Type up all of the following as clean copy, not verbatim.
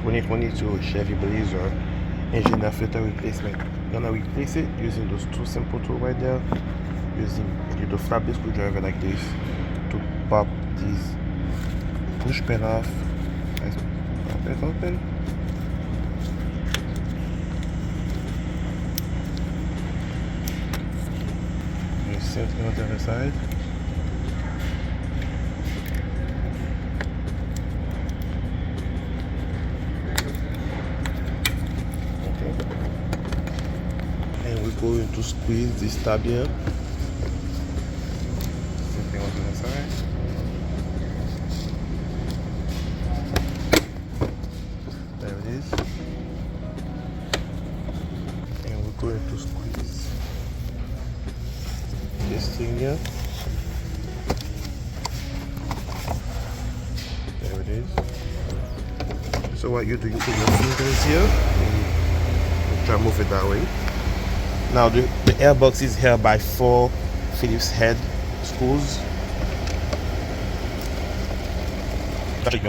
2022 Chevy Blazer engine air filter replacement. I'm gonna replace it using those two simple tools right there, using a little flat-bed screwdriver like this to pop this push pin off. Let's pop it open. And same thing on the other side. And we're going to squeeze this tab here. Same thing on the other side. There it is. And we're going to squeeze this thing here. There it is. So what you do, you put your fingers here and try to move it that way. Now the airbox is held by 4 Phillips head screws. There's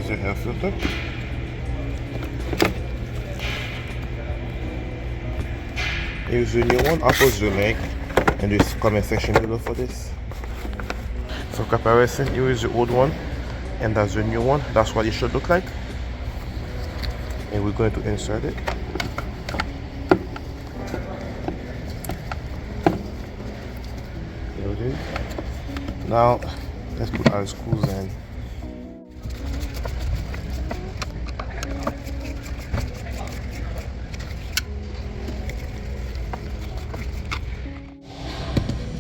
the air filter. Here's the new one. I'll post the link in this comment section below for this. For comparison, here is the old one and that's the new one. That's what it should look like. And we're going to insert it. There it is. Now let's put our screws in.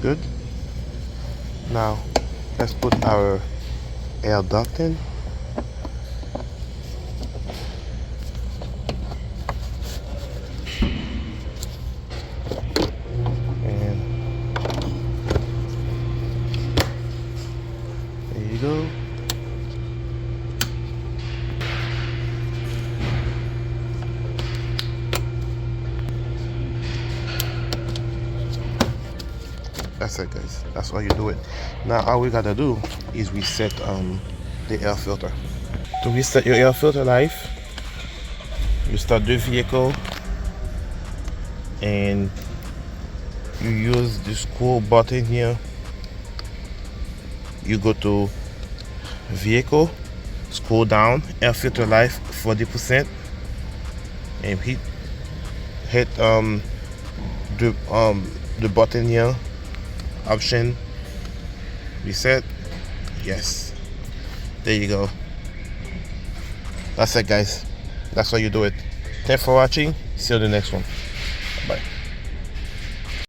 Good. Now let's put our air duct in. And there you go. That's it, guys. That's how you do it. Now all we gotta do is reset the air filter. To reset your air filter life, you start the vehicle and you use the scroll button here. You go to vehicle, scroll down, air filter life 40%, and hit the button here. Option reset. Yes, there you go. That's it, guys. That's how you do it. Thanks for watching. See you in the next one. Bye.